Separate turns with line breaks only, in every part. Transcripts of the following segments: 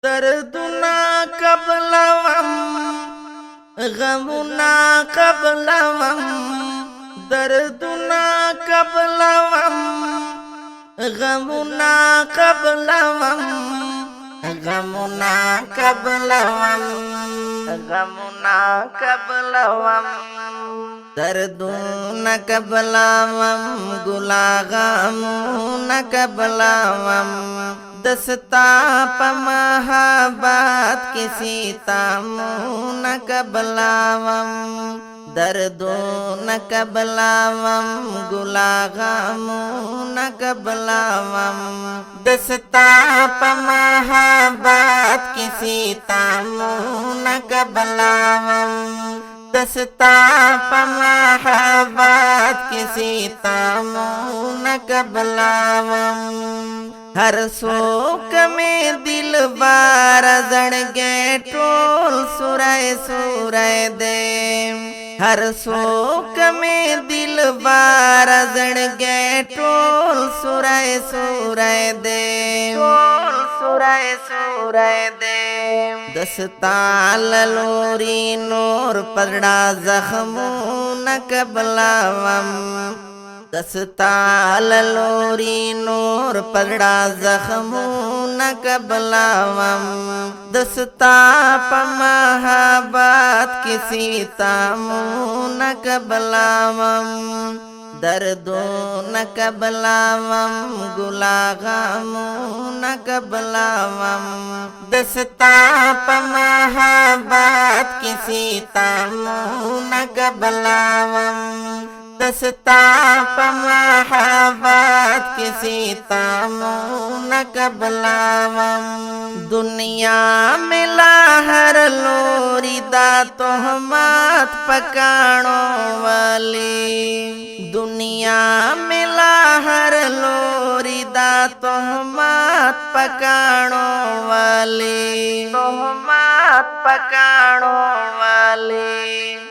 दर्दुना कबलवम गमुना कबलवम दर्दुना कबलवम गमुना कबलवम गमुना कबलवम गमुना कबलवम दर्दुना कबलवम गुलागमुना कबलवम दस्ता पमहाबात किसी तामुन कबलावम दर्दो न कबलावम गुलागमुन कबलावम दस्ता पमहाबात किसी तामुन कबलावम दस्ता पमहाबात किसी तामुन कबलावम हर शोक में दिल बार जड़ गे टोल सुरय सुरय दे हर शोक में दिल बार जड़ गे टोल सुरय सुरय दे टोल सुरय सुरय दे दस्ताल लोरी नूर पड़ा जख्मू न कबलावम दस्ताल लोरी नूर पड़ा जख्मू न कबलावम दस्ता पमहाबात किसी तामू न कबलावम दर्दो न कबलावम गुलागमू न कबलावम दस्ता पमहाबात किसी तामू न कबलावम दस्ता पमहाबात किसी तामुन कबलावम दुनिया में लाहर लोरी दा तोहमत पकाणो वाली दुनिया में लाहर लोरी दा तोहमत पकाणो वाली तोहमत पकाणो वाली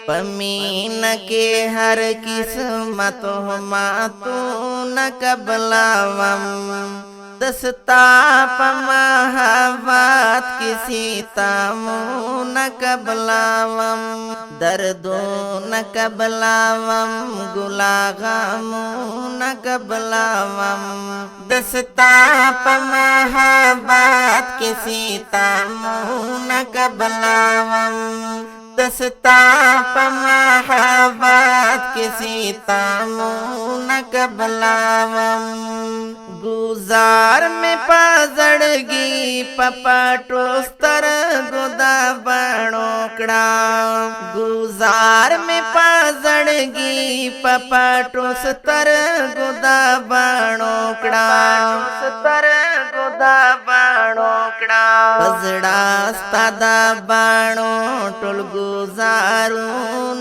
पमीन के हर किस्मत मातू न कबलावम दस्ता पमहाबात किसी तामू न कबलावम दर्दो न कबलावम गुलागमू न कबलावम दस्ता पमहाबात किसी तामू न कबलावम दस्ता पमहाबात किसी तामू न कबलावम गुजार में पाजड़गी पपाटोस्तर गुदा बाणोकड़ा गुजार में पाजड़गी पपाटोस्तर गुदा बाणोकड़ा स्तर गुदा बाणोकड़ा पजड़ास्तादा बाणो टोल गुजारू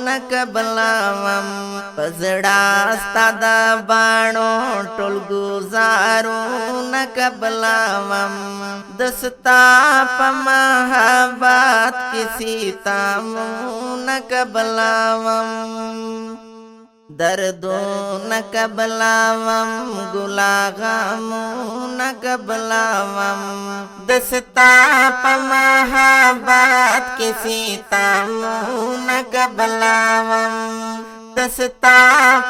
न कबलावम पजड़ास्तादा बाणो टोल गुजारू न कबलावम दस्ता पमहाबात किसी तामू न कबलावम दर्दो न कबलावम गुलागमू न कबलावम दस्ता पमहाबात किसी तामू न कबलावम दस्ता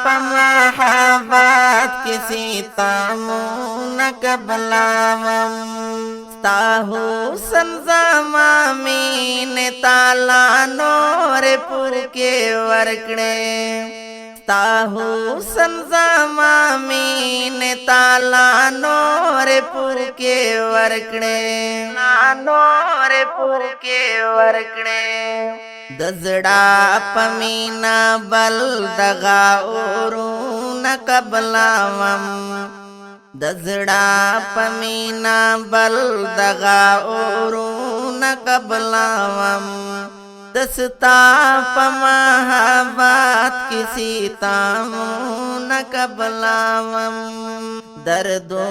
पमहाबात किसी तामू न कबलावम ताहू संजमामीन ताला नोरे पुर के वरकड़े ताहू संजमामीन ताला नोरे पुर के वरकड़े नोरे पुर के वरकड़े दजड़ा पमीना बल दगा ओरू न कबलावम दजड़ा पमीना बल दगा ओरू न कबलावम दस्ता पमहाबात किसी तामू न कबलावम दर्दो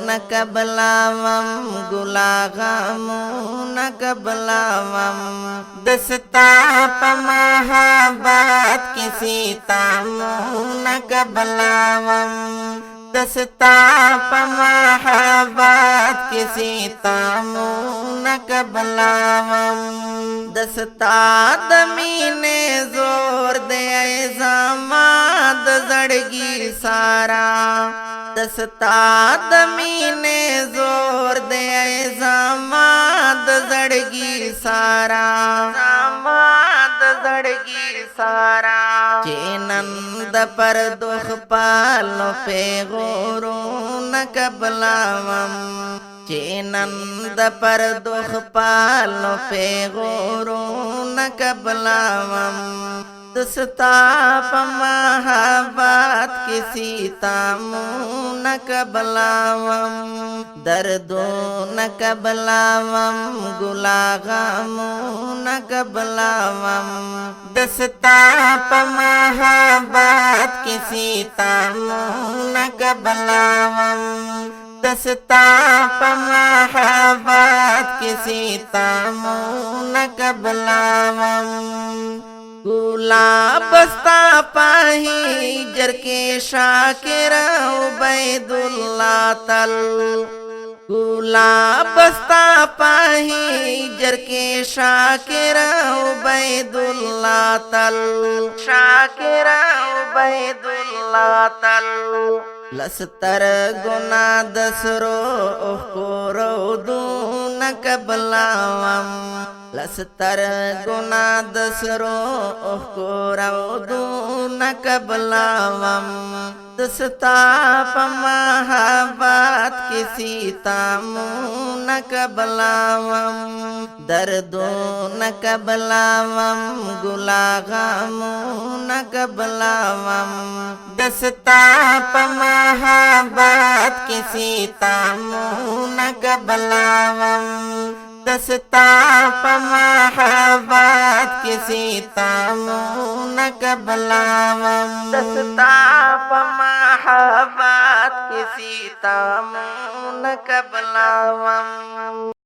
न कबलावम गुलागमू न कबलावम दस्ता पमहाबात किसी तामू न कबलावम दस्ता पमहाबाद की सीता मुन कबलावम दस्ता दमीने जोर दे जमाद जड़गी सारा दस्ता दमीने जोर दे जमाद जड़गी सारा जमाद जड़गी सारा चेनंद पर दुख पालो पे गोरो न कबलावम चेनंद पर दुख पालो पे गोरो न कबलावम दुस्ता पमहाबाद की सीता मुन कबलावम दर्दो न कबलावम गुलागमो न कबलावम दस्ता पमहाबाद की सीता मुन कबलावम दस्ता पमहाबाद की सीता मुन कबलावम गुलाबस्ता पाही जरके शाकिर उबैदुल्ला तल गुलाबस्ता पाही जरके शाकिर उबैदुल्ला तल शाकिर उबैदुल्ला तल लस्तर गुना दसरो कोरो दून कबलावम लस्तर गुना दसरो कोरो दून कबलावम दस्ता पमहाबाद की सीता मुन कबलावम दर्दो न कबलावम गुलागमो न कबलावम दस्ता पमहाबाद की सीता मुन कबलावम दस्ता पमहाबाद की सीता मुन कबलावम दस्ता पमहाबाद की सीता मुन कबलावम।